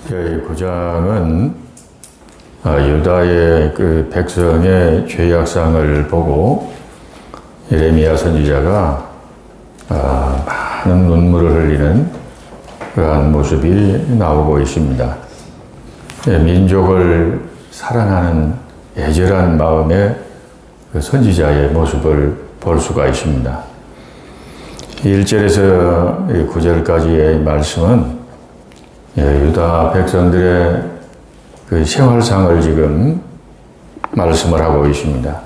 이 구장은 유다의 그 백성의 죄악상을 보고 예레미야 선지자가 많은 눈물을 흘리는 그러한 모습이 나오고 있습니다. 민족을 사랑하는 애절한 마음의 그 선지자의 모습을 볼 수가 있습니다. 1절에서 9절까지의 말씀은 유다 백성들의 그 생활상을 지금 말씀을 하고 있습니다.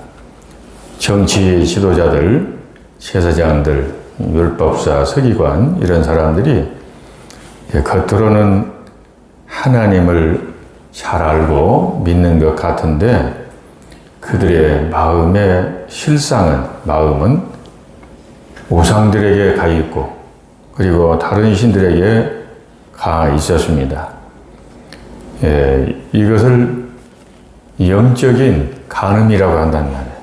정치 지도자들, 제사장들, 율법사, 서기관 이런 사람들이 겉으로는 하나님을 잘 알고 믿는 것 같은데 그들의 마음은 우상들에게 가 있고 그리고 다른 신들에게 가 있었습니다. 이것을 영적인 간음이라고 한단 말이에요.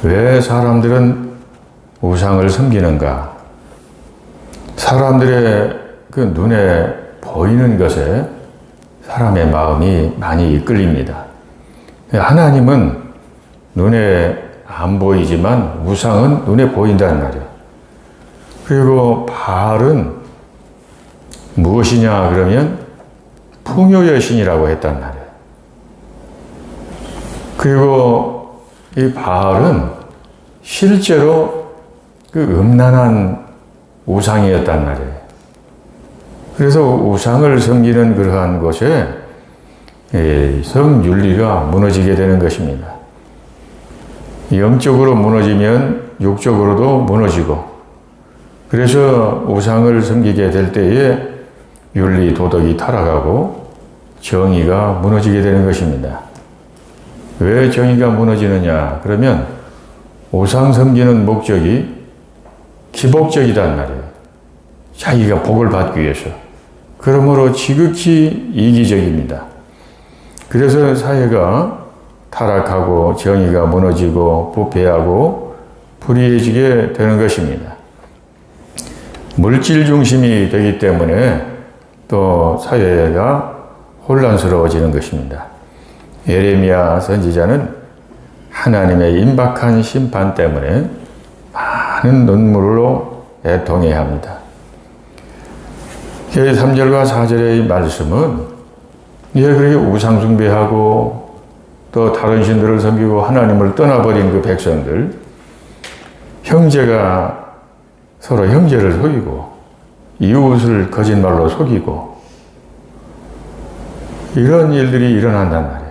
왜 사람들은 우상을 섬기는가? 사람들의 그 눈에 보이는 것에 사람의 마음이 많이 이끌립니다. 하나님은 눈에 안 보이지만 우상은 눈에 보인다는 말이에요. 그리고 바알은 무엇이냐 그러면 풍요의 신이라고 했단 말이에요. 그리고 이 바알은 실제로 그 음란한 우상이었단 말이에요. 그래서 우상을 섬기는 그러한 곳에 성윤리가 무너지게 되는 것입니다. 영적으로 무너지면 육적으로도 무너지고 그래서 우상을 섬기게 될 때에 윤리, 도덕이 타락하고 정의가 무너지게 되는 것입니다. 왜 정의가 무너지느냐? 그러면 우상 섬기는 목적이 기복적이단 말이에요. 자기가 복을 받기 위해서. 그러므로 지극히 이기적입니다. 그래서 사회가 타락하고 정의가 무너지고 부패하고 불의해지게 되는 것입니다. 물질 중심이 되기 때문에 또 사회가 혼란스러워지는 것입니다. 예레미야 선지자는 하나님의 임박한 심판 때문에 많은 눈물로 애통해야 합니다. 3절과 4절의 말씀은 그렇게 우상숭배하고 또 다른 신들을 섬기고 하나님을 떠나버린 그 백성들, 형제가 서로 형제를 속이고 이웃을 거짓말로 속이고 이런 일들이 일어난단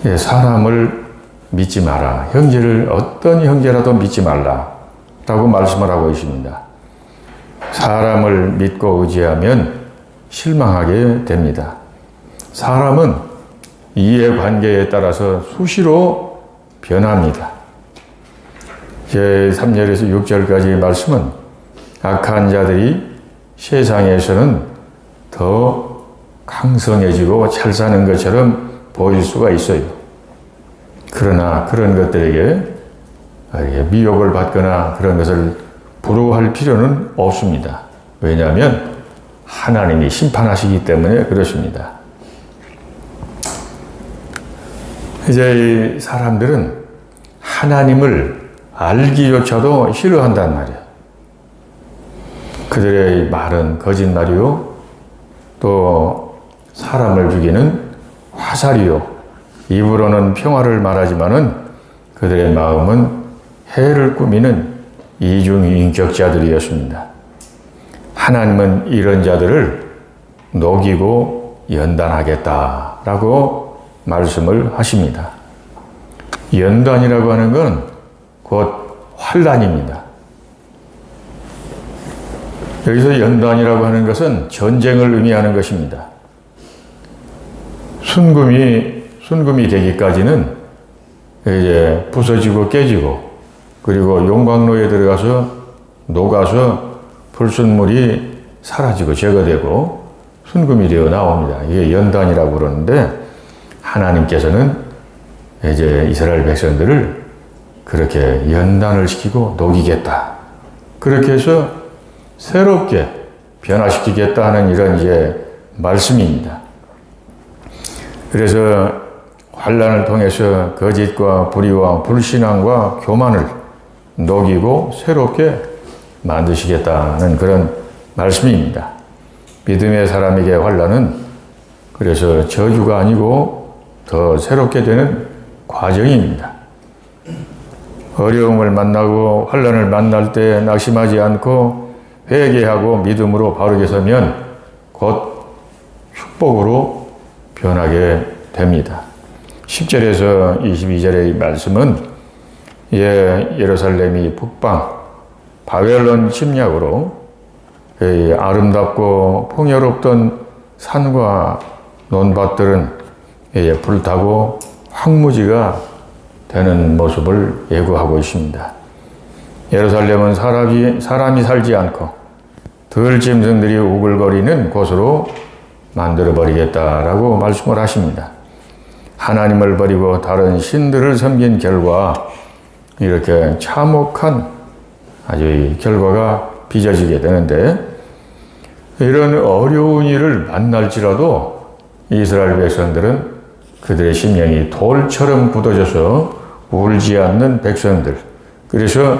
말이에요. 사람을 믿지 마라. 형제를 어떤 형제라도 믿지 말라라고 말씀을 하고 있습니다. 사람을 믿고 의지하면 실망하게 됩니다. 사람은 이해관계에 따라서 수시로 변합니다. 3절에서 6절까지의 말씀은 악한 자들이 세상에서는 더 강성해지고 잘 사는 것처럼 보일 수가 있어요. 그러나 그런 것들에게 미혹을 받거나 그런 것을 부러워할 필요는 없습니다. 왜냐하면 하나님이 심판하시기 때문에 그렇습니다. 이제 사람들은 하나님을 알기조차도 싫어한단 말이에요. 그들의 말은 거짓말이요, 또 사람을 죽이는 화살이요, 입으로는 평화를 말하지만은 그들의 마음은 해를 꾸미는 이중인격자들이었습니다. 하나님은 이런 자들을 녹이고 연단하겠다라고 말씀을 하십니다. 연단이라고 하는 건 곧 환난입니다. 여기서 연단이라고 하는 것은 전쟁을 의미하는 것입니다. 순금이 되기까지는 이제 부서지고 깨지고 그리고 용광로에 들어가서 녹아서 불순물이 사라지고 제거되고 순금이 되어 나옵니다. 이게 연단이라고 그러는데 하나님께서는 이제 이스라엘 백성들을 그렇게 연단을 시키고 녹이겠다. 그렇게 해서 새롭게 변화시키겠다 하는 이런 이제 말씀입니다. 그래서 환난을 통해서 거짓과 불의와 불신앙과 교만을 녹이고 새롭게 만드시겠다는 그런 말씀입니다. 믿음의 사람에게 환난은 그래서 저주가 아니고 더 새롭게 되는 과정입니다. 어려움을 만나고 환난을 만날 때 낙심하지 않고 회개하고 믿음으로 바르게 서면 곧 축복으로 변하게 됩니다. 10절에서 22절의 말씀은 예루살렘이 북방 바벨론 침략으로 아름답고 풍요롭던 산과 논밭들은 불타고 황무지가 되는 모습을 예고하고 있습니다. 예루살렘은 사람이 살지 않고 들짐승들이 우글거리는 곳으로 만들어버리겠다라고 말씀을 하십니다. 하나님을 버리고 다른 신들을 섬긴 결과 이렇게 참혹한 아주 결과가 빚어지게 되는데, 이런 어려운 일을 만날지라도 이스라엘 백성들은 그들의 심령이 돌처럼 굳어져서 울지 않는 백성들, 그래서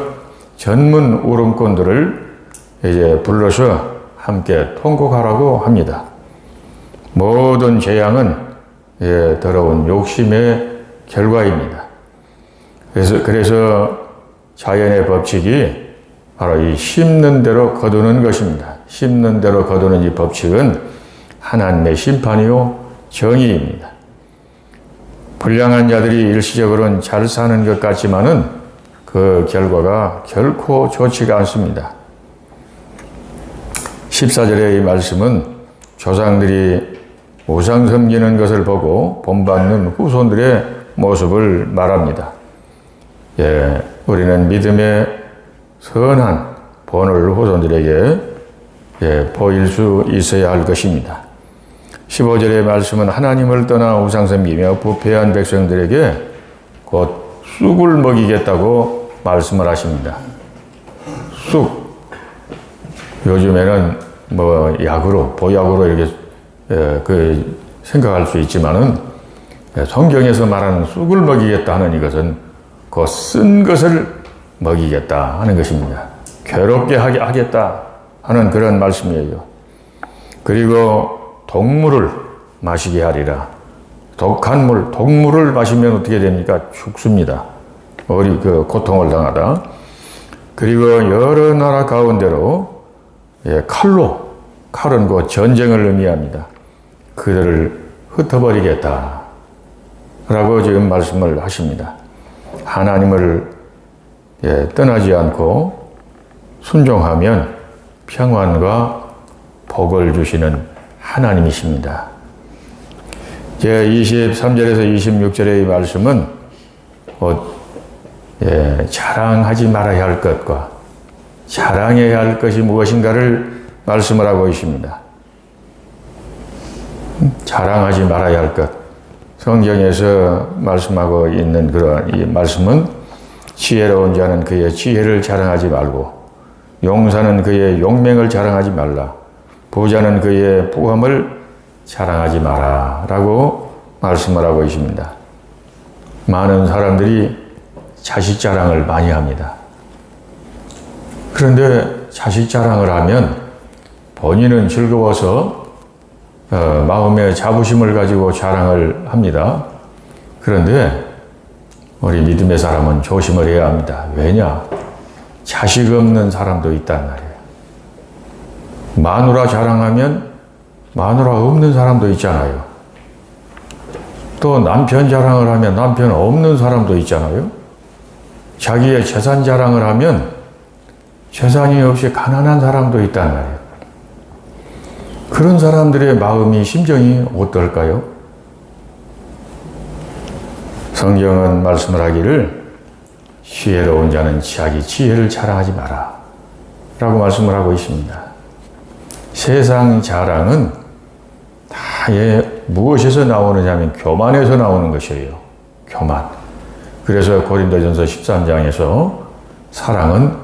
전문 울음꾼들을 이제 불러서 함께 통곡하라고 합니다. 모든 재앙은 더러운 욕심의 결과입니다. 그래서 자연의 법칙이 바로 이 심는 대로 거두는 것입니다. 심는 대로 거두는 이 법칙은 하나님의 심판이요 정의입니다. 불량한 자들이 일시적으로는 잘 사는 것 같지만은 그 결과가 결코 좋지가 않습니다. 14절의 이 말씀은 조상들이 우상 섬기는 것을 보고 본받는 후손들의 모습을 말합니다. 우리는 믿음의 선한 본을 후손들에게 보일 수 있어야 할 것입니다. 15절의 말씀은 하나님을 떠나 우상 섬기며 부패한 백성들에게 곧 쑥을 먹이겠다고 말씀을 하십니다. 쑥. 요즘에는 뭐 약으로, 보약으로 이렇게 생각할 수 있지만은 성경에서 말하는 쑥을 먹이겠다 하는 이것은 그 쓴 것을 먹이겠다 하는 것입니다. 괴롭게 하겠다 하는 그런 말씀이에요. 그리고 독물을 마시게 하리라. 독한 물, 독물을 마시면 어떻게 됩니까? 죽습니다. 고통을 당하다. 그리고 여러 나라 가운데로 칼은 그 전쟁을 의미합니다. 그들을 흩어버리겠다 라고 지금 말씀을 하십니다. 하나님을 떠나지 않고 순종하면 평안과 복을 주시는 하나님이십니다. 제 23절에서 26절의 말씀은 자랑하지 말아야 할 것과 자랑해야 할 것이 무엇인가를 말씀을 하고 있습니다. 자랑하지 말아야 할 것. 성경에서 말씀하고 있는 그런 이 말씀은 지혜로운 자는 그의 지혜를 자랑하지 말고 용사는 그의 용맹을 자랑하지 말라. 부자는 그의 부함을 자랑하지 마라 라고 말씀을 하고 있습니다. 많은 사람들이 자식 자랑을 많이 합니다. 그런데 자식 자랑을 하면 본인은 즐거워서 마음의 자부심을 가지고 자랑을 합니다. 그런데 우리 믿음의 사람은 조심을 해야 합니다. 왜냐? 자식 없는 사람도 있단 말이에요. 마누라 자랑하면 마누라 없는 사람도 있잖아요. 또 남편 자랑을 하면 남편 없는 사람도 있잖아요. 자기의 재산 자랑을 하면 재산이 없이 가난한 사람도 있단 말이에요. 그런 사람들의 마음이, 심정이 어떨까요? 성경은 말씀을 하기를 지혜로운 자는 자기 지혜를 자랑하지 마라 라고 말씀을 하고 있습니다. 세상 자랑은 다 무엇에서 나오느냐 하면 교만에서 나오는 것이에요. 교만. 그래서 고린도전서 13장에서 사랑은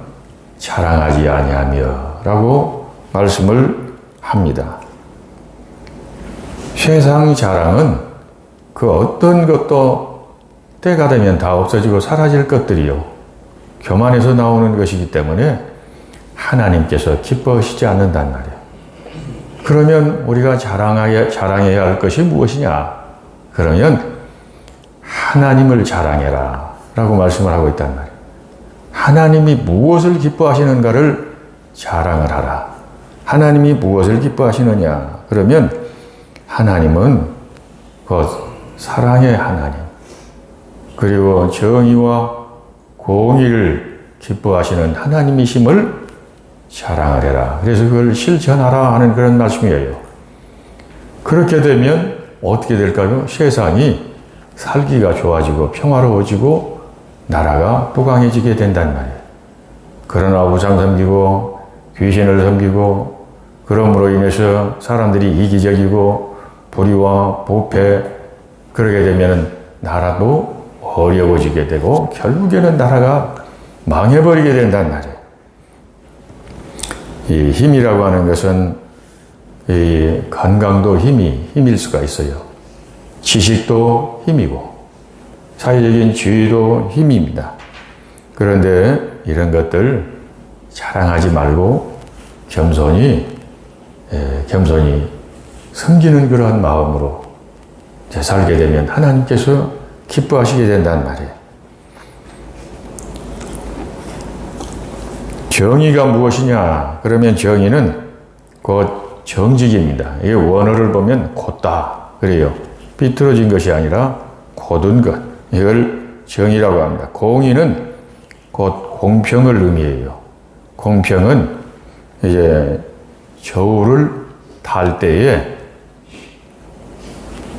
자랑하지 아니하며 라고 말씀을 합니다. 세상 자랑은 그 어떤 것도 때가 되면 다 없어지고 사라질 것들이요. 교만에서 나오는 것이기 때문에 하나님께서 기뻐하시지 않는단 말이에요. 그러면 우리가 자랑해야 할 것이 무엇이냐? 그러면 하나님을 자랑해라 라고 말씀을 하고 있단 말이에요. 하나님이 무엇을 기뻐하시는가를 자랑을 하라. 하나님이 무엇을 기뻐하시느냐? 그러면 하나님은 곧 사랑의 하나님, 그리고 정의와 공의를 기뻐하시는 하나님이심을 자랑을 해라. 그래서 그걸 실천하라 하는 그런 말씀이에요. 그렇게 되면 어떻게 될까요? 세상이 살기가 좋아지고 평화로워지고 나라가 부강해지게 된단 말이에요. 그러나 우상 섬기고 귀신을 섬기고 그럼으로 인해서 사람들이 이기적이고 불의와 부패 그러게 되면 나라도 어려워지게 되고 결국에는 나라가 망해버리게 된단 말이에요. 이 힘이라고 하는 것은 이 건강도 힘일 수가 있어요. 지식도 힘이고 사회적인 지위도 힘입니다. 그런데 이런 것들 자랑하지 말고 겸손히 섬기는 그러한 마음으로 살게 되면 하나님께서 기뻐하시게 된단 말이에요. 정의가 무엇이냐? 그러면 정의는 곧 정직입니다. 이게 원어를 보면 곧다 그래요. 비틀어진 것이 아니라 곧은 것. 이걸 정의라고 합니다. 공의는 곧 공평을 의미해요. 공평은 이제 저울을 탈 때에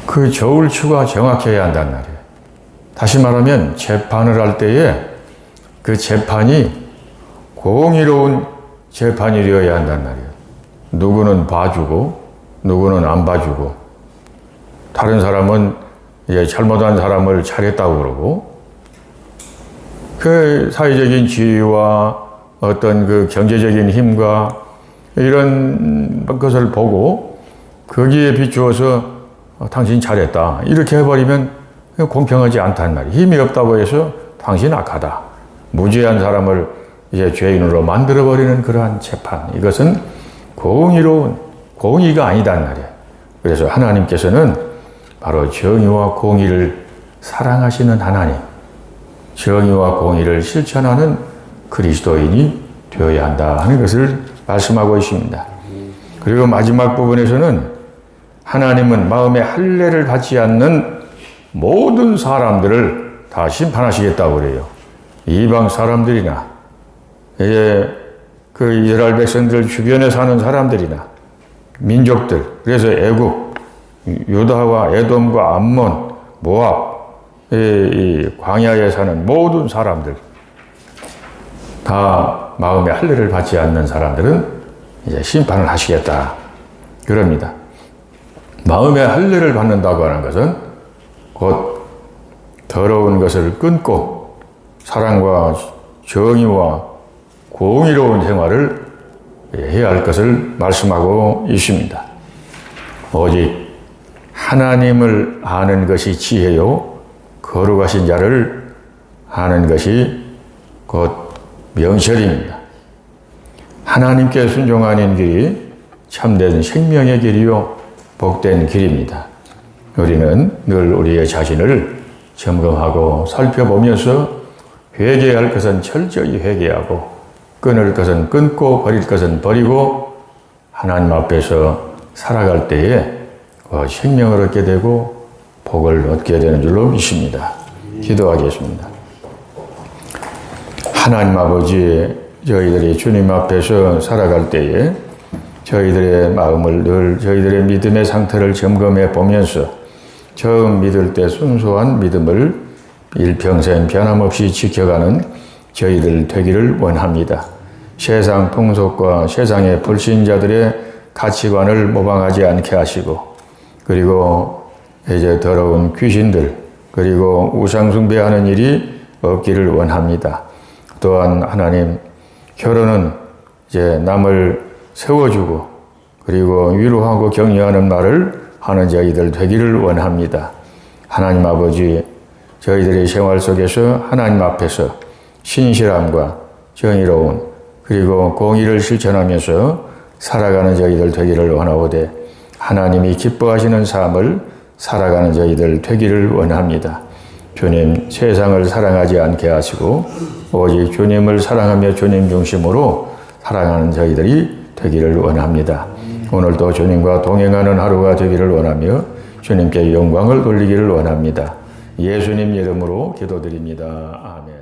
그 저울추가 정확해야 한단 말이에요. 다시 말하면 재판을 할 때에 그 재판이 공의로운 재판이 되어야 한단 말이에요. 누구는 봐주고 누구는 안 봐주고 다른 사람은 이제 잘못한 사람을 잘했다고 그러고 그 사회적인 지위와 어떤 그 경제적인 힘과 이런 것을 보고 거기에 비추어서 당신 잘했다 이렇게 해버리면 공평하지 않단 말이에요. 힘이 없다고 해서 당신 악하다. 무죄한 사람을 이제 죄인으로 만들어버리는 그러한 재판. 이것은 공의로운 공의가 아니단 말이에요. 그래서 하나님께서는 바로 정의와 공의를 사랑하시는 하나님, 정의와 공의를 실천하는 그리스도인이 되어야 한다 하는 것을 말씀하고 있습니다. 그리고 마지막 부분에서는 하나님은 마음에 할례를 받지 않는 모든 사람들을 다 심판하시겠다고 그래요. 이방 사람들이나 그 이스라엘 백성들 주변에 사는 사람들이나 민족들, 그래서 애국, 유다와 에돔과 암몬, 모압, 이 광야에 사는 모든 사람들 다 마음에 할례를 받지 않는 사람들은 이제 심판을 하시겠다 그럽니다. 마음에 할례를 받는다고 하는 것은 곧 더러운 것을 끊고 사랑과 정의와 공의로운 생활을 해야 할 것을 말씀하고 있습니다. 오직 하나님을 아는 것이 지혜요 거룩하신 자를 아는 것이 곧 명철입니다. 하나님께 순종하는 길이 참된 생명의 길이요 복된 길입니다. 우리는 늘 우리의 자신을 점검하고 살펴보면서 회개할 것은 철저히 회개하고 끊을 것은 끊고 버릴 것은 버리고 하나님 앞에서 살아갈 때에 생명을 얻게 되고 복을 얻게 되는 줄로 믿습니다. 기도하겠습니다. 하나님 아버지, 저희들이 주님 앞에서 살아갈 때에 저희들의 마음을 늘 저희들의 믿음의 상태를 점검해 보면서 처음 믿을 때 순수한 믿음을 일평생 변함없이 지켜가는 저희들 되기를 원합니다. 세상 풍속과 세상의 불신자들의 가치관을 모방하지 않게 하시고 그리고 이제 더러운 귀신들 그리고 우상숭배하는 일이 없기를 원합니다. 또한 하나님 결혼은 이제 남을 세워주고 그리고 위로하고 격려하는 말을 하는 저희들 되기를 원합니다. 하나님 아버지, 저희들의 생활 속에서 하나님 앞에서 신실함과 정의로운 그리고 공의를 실천하면서 살아가는 저희들 되기를 원하오되 하나님이 기뻐하시는 삶을 살아가는 저희들 되기를 원합니다. 주님, 세상을 사랑하지 않게 하시고 오직 주님을 사랑하며 주님 중심으로 살아가는 저희들이 되기를 원합니다. 오늘도 주님과 동행하는 하루가 되기를 원하며 주님께 영광을 돌리기를 원합니다. 예수님 이름으로 기도드립니다. 아멘.